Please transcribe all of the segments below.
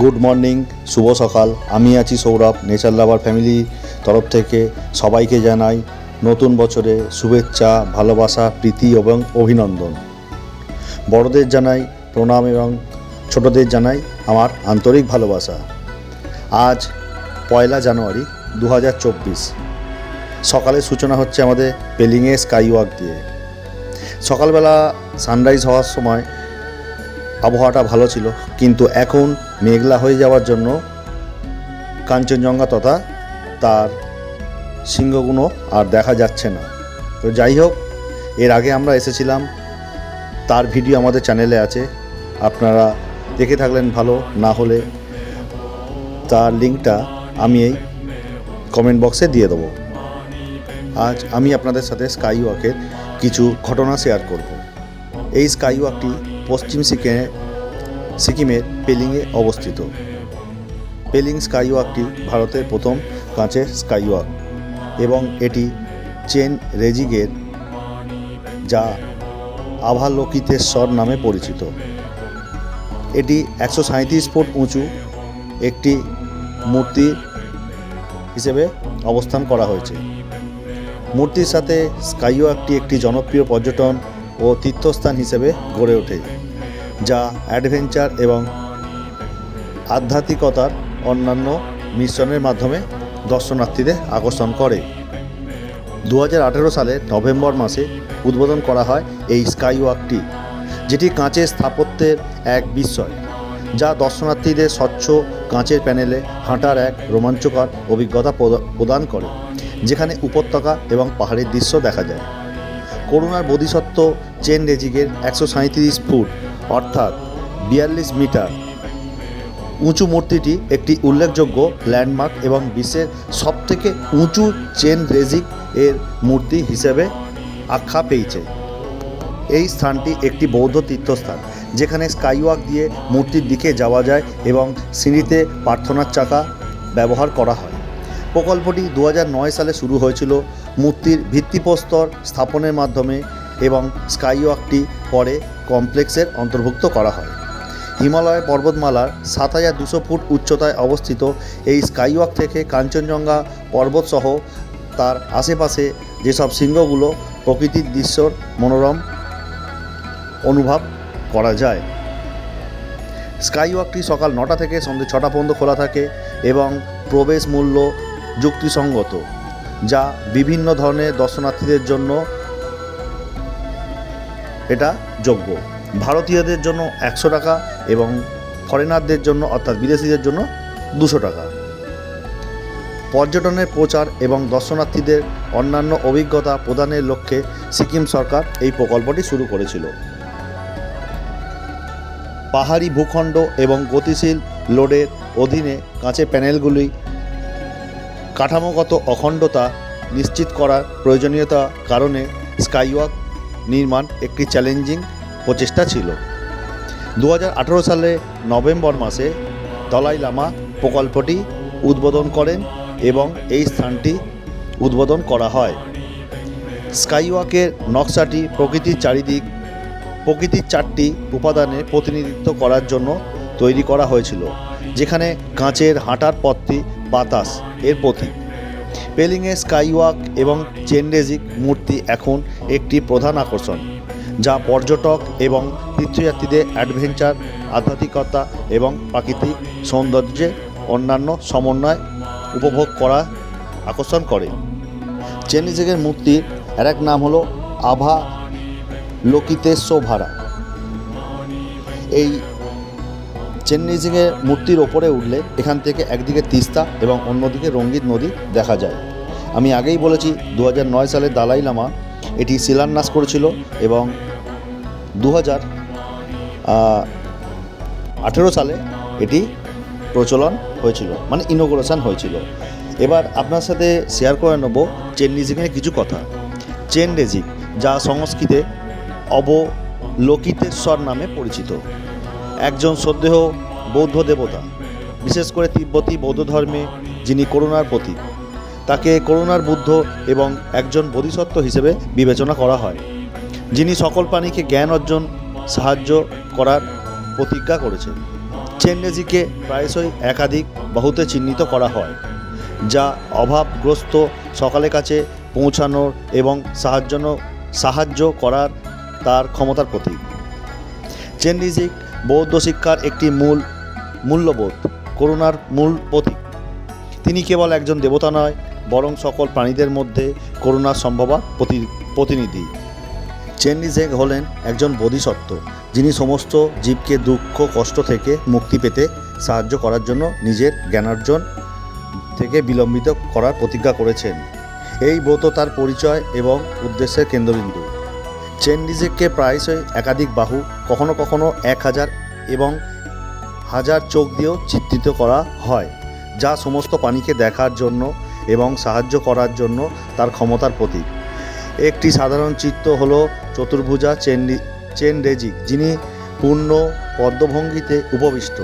Good morning, শুভ সকাল। আমি আছি সৌরভ। নেচার লাভার ফ্যামিলি তরফ থেকে সবাইকে জানাই নতুন বছরে শুভেচ্ছা, ভালোবাসা, প্রীতি এবং অভিনন্দন। বড়দের জানাই প্রণাম এবং ছোটদের জানাই আমার আন্তরিক ভালোবাসা। আজ 1 জানুয়ারি 2024। সকালের সূচনা হচ্ছে আমাদের পেলিংয়ে স্কাই ওয়াক দিয়ে। সকালবেলা সানরাইজ হওয়ার সময় আবহাওয়াটা ভালো ছিল, কিন্তু এখন মেঘলা হয়ে যাওয়ার জন্য কাঞ্চনজঙ্ঘা তথা তার শৃঙ্গগুলো আর দেখা যাচ্ছে না। তো যাই হোক, এর আগে আমরা এসেছিলাম, তার ভিডিও আমাদের চ্যানেলে আছে, আপনারা দেখে থাকলেন ভালো, না হলে তার লিঙ্কটা আমি এই কমেন্ট বক্সে দিয়ে দেবো। আজ আমি আপনাদের সাথে স্কাই ওয়াকের কিছু ঘটনা শেয়ার করব। এই স্কাই ওয়াকটি পশ্চিম সিকিমের পেলিংয়ে অবস্থিত। পেলিং স্কাই ওয়াকটি ভারতের প্রথম কাঁচের স্কাই ওয়াক এবং এটি চেন রেজিগের, যা আভালোকিতেশ্বর নামে পরিচিত। এটি 137 ফুট উঁচু একটি মূর্তি হিসেবে অবস্থান করা হয়েছে। মূর্তির সাথে স্কাই ওয়াকটি একটি জনপ্রিয় পর্যটন ও তীর্থস্থান হিসেবে গড়ে ওঠে, যা অ্যাডভেঞ্চার এবং আধ্যাত্মিকতার অন্যান্য মিশ্রণের মাধ্যমে দর্শনার্থীদের আকর্ষণ করে। 2018 সালের নভেম্বর মাসে উদ্বোধন করা হয় এই স্কাই ওয়াকটি, যেটি কাঁচের স্থাপত্যের এক বিস্ময়, যা দর্শনার্থীদের স্বচ্ছ কাঁচের প্যানেলে হাঁটার এক রোমাঞ্চকর অভিজ্ঞতা প্রদান করে, যেখানে উপত্যকা এবং পাহাড়ের দৃশ্য দেখা যায়। করুণার বোধিসত্ত্ব চেন রেজিগের 137 ফুট অর্থাৎ 42 মিটার উঁচু মূর্তিটি একটি উল্লেখযোগ্য ল্যান্ডমার্ক এবং বিশ্বের সবথেকে উঁচু চেন রেজিগ এর মূর্তি হিসেবে আখ্যা পেয়েছে। এই স্থানটি একটি বৌদ্ধ তীর্থস্থান, যেখানে স্কাই ওয়াক দিয়ে মূর্তির দিকে যাওয়া যায় এবং সিঁড়িতে প্রার্থনার চাকা ব্যবহার করা হয়। প্রকল্পটি 2009 সালে শুরু হয়েছিল মূর্তির ভিত্তিপ্রস্তর স্থাপনের মাধ্যমে এবং স্কাই ওয়াকটি পরে কমপ্লেক্সের অন্তর্ভুক্ত করা হয়। হিমালয় পর্বতমালার 7200 ফুট উচ্চতায় অবস্থিত এই স্কাই ওয়াক থেকে কাঞ্চনজঙ্ঘা পর্বতসহ তার আশেপাশে যেসব শৃঙ্গগুলো প্রকৃতির দৃশ্যর মনোরম অনুভব করা যায়। স্কাই ওয়াকটি সকাল 9টা থেকে সন্ধ্যে 6টা পর্যন্ত খোলা থাকে এবং প্রবেশ মূল্য যুক্তিসঙ্গত, যা বিভিন্ন ধরনের দর্শনার্থীদের জন্য এটা যোগ্য। ভারতীয়দের জন্য 100 টাকা এবং ফরেনারদের জন্য অর্থাৎ বিদেশিদের জন্য 200 টাকা। পর্যটনের প্রচার এবং দর্শনার্থীদের অন্যান্য অভিজ্ঞতা প্রদানের লক্ষ্যে সিকিম সরকার এই প্রকল্পটি শুরু করেছিল। পাহাড়ি ভূখণ্ড এবং গতিশীল লোডের অধীনে কাঁচের প্যানেলগুলি কাঠামোগত অখণ্ডতা নিশ্চিত করার প্রয়োজনীয়তা কারণে স্কাই ওয়াক নির্মাণ একটি চ্যালেঞ্জিং প্রচেষ্টা ছিল। 2018 সালে নভেম্বর মাসে দলাই লামা প্রকল্পটি উদ্বোধন করেন এবং এই স্থানটি উদ্বোধন করা হয়। স্কাই ওয়াকের নকশাটি প্রকৃতির 4টি উপাদানের প্রতিনিধিত্ব করার জন্য তৈরি করা হয়েছিল, যেখানে কাঁচের হাঁটার পথটি বাতাস এর প্রতীক। পেলিংয়ে স্কাই ওয়াক এবং চেন রেজিগ মূর্তি এখন একটি প্রধান আকর্ষণ, যা পর্যটক এবং তীর্থযাত্রীদের অ্যাডভেঞ্চার, আধ্যাত্মিকতা এবং প্রাকৃতিক সৌন্দর্যে অন্যান্য সমন্বয় উপভোগ করা আকর্ষণ করে। চেন রেজিগের মূর্তির আরেক নাম হলো আভালোকিতেশ্বর। এই চেন রেজিগের মূর্তির ওপরে উঠলে এখান থেকে একদিকে তিস্তা এবং অন্যদিকে রঙ্গিত নদী দেখা যায়। আমি আগেই বলেছি 2009 সালে দালাই লামা এটি শিলান্যাস করেছিল এবং 2018 সালে এটি প্রচলন হয়েছিল, মানে ইনোগ্রেশন হয়েছিল। এবার আপনার সাথে শেয়ার করে নেব চেন রেজিগের কিছু কথা। চেন রেজিগ, যা সংস্কৃতে অবলোকিতেশ্বর নামে পরিচিত, একজন শ্রদ্ধেয় বৌদ্ধ দেবতা, বিশেষ করে তিব্বতী বৌদ্ধ ধর্মে যিনি করুণার প্রতীক। তাকে করুণার বুদ্ধ এবং একজন বোধিসত্ত্ব হিসেবে বিবেচনা করা হয়, যিনি সকল প্রাণীকে জ্ঞান অর্জন সাহায্য করার প্রতিজ্ঞা করেছেন। চেনরেজিকে প্রায়শই একাধিক বাহুতে চিহ্নিত করা হয়, যা অভাবগ্রস্ত সকলের কাছে পৌঁছানোর এবং সাহায্য করার তার ক্ষমতার প্রতীক। চেনরিজিক বৌদ্ধ শিক্ষার একটি মূল্যবোধ, করুণার মূল প্রতীক। তিনি কেবল একজন দেবতা নয়, বরং সকল প্রাণীদের মধ্যে করুণার সম্ভাবনার প্রতিনিধি। চেনরিজেং হলেন একজন বোধিসত্ত্ব, যিনি সমস্ত জীবকে দুঃখ কষ্ট থেকে মুক্তি পেতে সাহায্য করার জন্য নিজের জ্ঞানার্জন থেকে বিলম্বিত করার প্রতিজ্ঞা করেছেন। এই ব্রত তার পরিচয় এবং উদ্দেশ্যের কেন্দ্রবিন্দু। চেনরিজেংকে প্রায়শই একাধিক বাহু, কখনো কখনো 1000 এবং 1000 চোখ দিয়েও চিত্রিত করা হয়, যা সমস্ত প্রাণীকে দেখার জন্য এবং সাহায্য করার জন্য তার ক্ষমতার প্রতীক। একটি সাধারণ চিত্র হল চতুর্ভুজা চেনরেজিক, যিনি পূর্ণ পদ্মভঙ্গিতে উপবিষ্ট।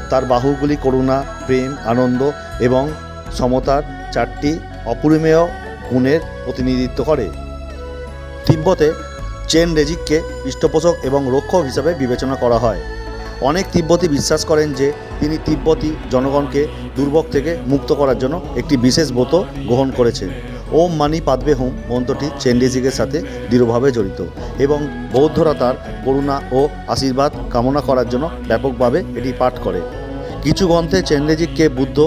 তার বাহুগুলি করুণা, প্রেম, আনন্দ এবং সমতার 4টি অপরিমেয় গুণের প্রতিনিধিত্ব করে। তিব্বতে চেনরেজিককে পৃষ্ঠপোষক এবং রক্ষক হিসাবে বিবেচনা করা হয়। অনেক তিব্বতী বিশ্বাস করেন যে তিনি তিব্বতী জনগণকে দুর্ভোগ থেকে মুক্ত করার জন্য একটি বিশেষ ব্রত গ্রহণ করেছেন। ওম মানি পাদবে হুম মন্ত্রটি চেনরেজিকের সাথে দৃঢ়ভাবে জড়িত এবং বৌদ্ধরা তার করুণা ও আশীর্বাদ কামনা করার জন্য ব্যাপকভাবে এটি পাঠ করে। কিছু গ্রন্থে চেনরেজিককে বুদ্ধ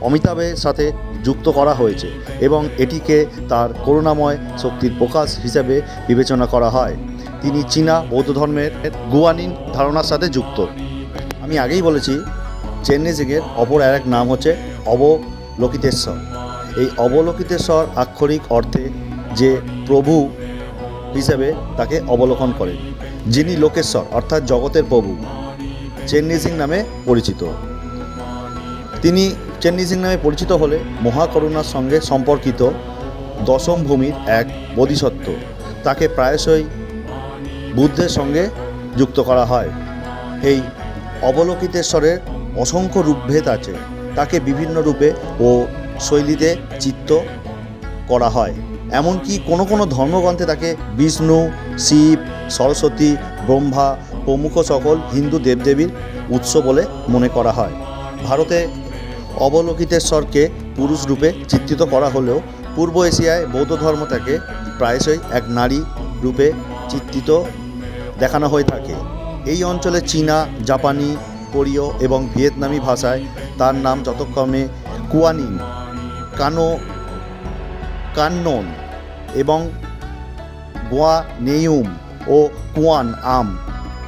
অমিতাভের সাথে যুক্ত করা হয়েছে এবং এটিকে তার করুণাময় শক্তির প্রকাশ হিসেবে বিবেচনা করা হয়। তিনি চীনা বৌদ্ধ ধর্মের গুয়ানিন ধারণার সাথে যুক্ত। আমি আগেই বলেছি, চেনরেজিকের অপর আরেক নাম হচ্ছে অবলোকিতেশ্বর। এই অবলোকিতেশ্বর আক্ষরিক অর্থে যে প্রভু হিসেবে তাকে অবলোকন করেন, যিনি লোকেশ্বর অর্থাৎ জগতের প্রভু, চেনরিজিং নামে পরিচিত। তিনি চেনরিজিং নামে পরিচিত হলে মহাকরুণার সঙ্গে সম্পর্কিত দশম ভূমির এক বোধিসত্ত্ব। তাকে প্রায়শই বুদ্ধের সঙ্গে যুক্ত করা হয়। এই অবলোকিতেশ্বরের অসংখ্য রূপভেদ আছে। তাকে বিভিন্ন রূপে ও শৈলীতে চিত্র করা হয়। এমনকি কোনো কোনো ধর্মগ্রন্থে তাকে বিষ্ণু, শিব, সরস্বতী, ব্রহ্মা প্রমুখ সকল হিন্দু দেবদেবীর উৎস বলে মনে করা হয়। ভারতে অবলোকিতেশ্বরকে পুরুষ রূপে চিত্রিত করা হলেও পূর্ব এশিয়ায় বৌদ্ধ ধর্ম তাকে প্রায়শই এক নারী রূপে চিত্রিত দেখানো হয়ে থাকে। এই অঞ্চলে চীনা, জাপানি, কোরীয় এবং ভিয়েতনামি ভাষায় তার নাম যথাক্রমে কুয়ানিন, কান্নন এবং গুয়ানেইউম ও কুয়ান আম।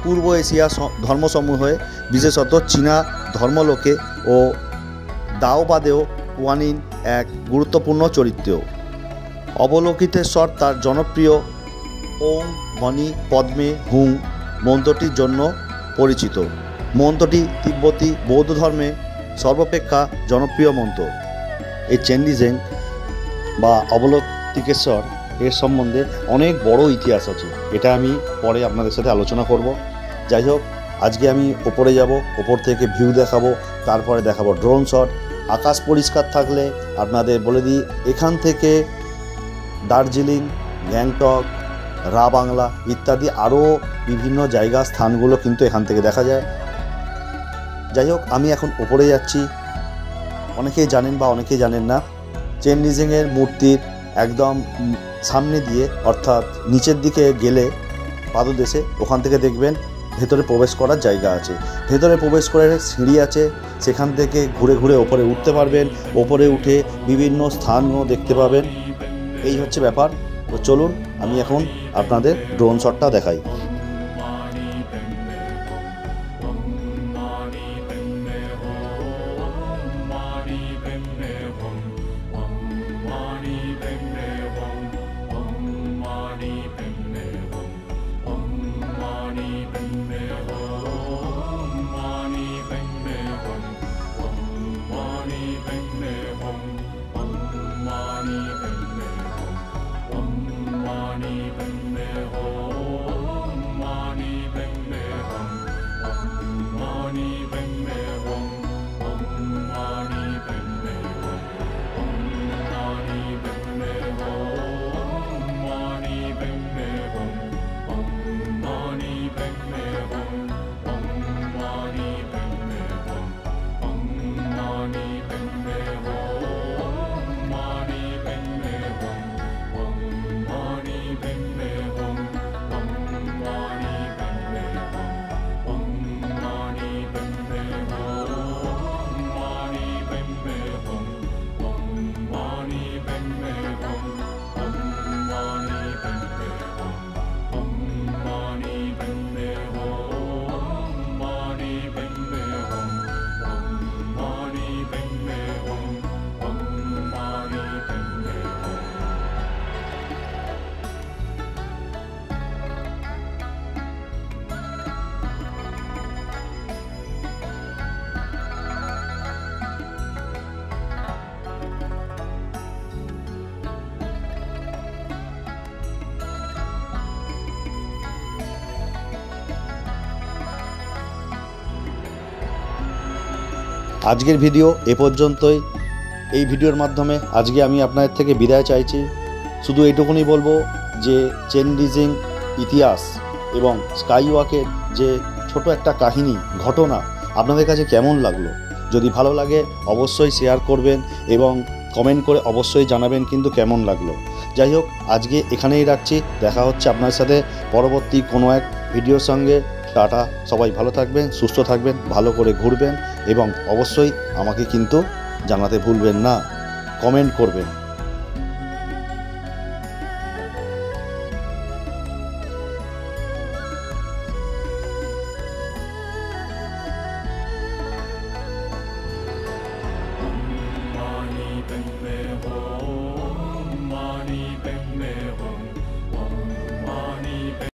পূর্ব এশিয়া ধর্মসমূহে বিশেষত চীনা ধর্মলোকে ও দাওবাদেও কুয়ানিন এক গুরুত্বপূর্ণ চরিত্র। অবলোকিতেশ্বর তার জনপ্রিয় ওম মণি পদ্মে হুং মন্ত্রটির জন্য পরিচিত। মন্ত্রটি তিব্বতী বৌদ্ধ ধর্মে সর্বাপেক্ষা জনপ্রিয় মন্ত্র। এই চেনরিজিং বা অবলোকিতেশ্বর এর সম্বন্ধে অনেক বড় ইতিহাস আছে, এটা আমি পরে আপনাদের সাথে আলোচনা করব। যাই হোক, আজকে আমি ওপরে যাব, ওপর থেকে ভিউ দেখাবো, তারপরে দেখাবো ড্রোন শট। আকাশ পরিষ্কার থাকলে আপনাদের বলে দিই, এখান থেকে দার্জিলিং, গ্যাংটক, রা বাংলা ইত্যাদি আরও বিভিন্ন জায়গা স্থানগুলো কিন্তু এখান থেকে দেখা যায়। যাই হোক, আমি এখন ওপরে যাচ্ছি। অনেকেই জানেন বা অনেকেই জানেন না, চেনরিজিংয়ের মূর্তির একদম সামনে দিয়ে অর্থাৎ নিচের দিকে গেলে পাদদেশে ওখান থেকে দেখবেন ভেতরে প্রবেশ করার জায়গা আছে। ভেতরে প্রবেশ করে সিঁড়ি আছে, সেখান থেকে ঘুরে ঘুরে ওপরে উঠতে পারবেন। ওপরে উঠে বিভিন্ন স্থানও দেখতে পাবেন। এই হচ্ছে ব্যাপার। তো চলুন আমি এখন আপনাদের ড্রোন শটটা দেখাই। আজকের ভিডিও এ পর্যন্তই। এই ভিডিওর মাধ্যমে আজকে আমি আপনাদের থেকে বিদায় চাইছি। শুধু এইটুকুনি বলবো যে চেন ব্রিজিং ইতিহাস এবং স্কাই ওয়াকের যে ছোট একটা কাহিনী ঘটনা আপনাদের কাছে কেমন লাগলো, যদি ভালো লাগে অবশ্যই শেয়ার করবেন এবং কমেন্ট করে অবশ্যই জানাবেন কিন্তু কেমন লাগলো। যাই হোক, আজকে এখানেই রাখছি। দেখা হচ্ছে আপনার সাথে পরবর্তী কোনো এক ভিডিওর সঙ্গে। টাটা, সবাই ভালো থাকবেন, সুস্থ থাকবেন, ভালো করে ঘুরবেন এবং অবশ্যই আমাকে কিন্তু জানাতে ভুলবেন না, কমেন্ট করবেন। Mani Padme Hum, Mani Padme Hum.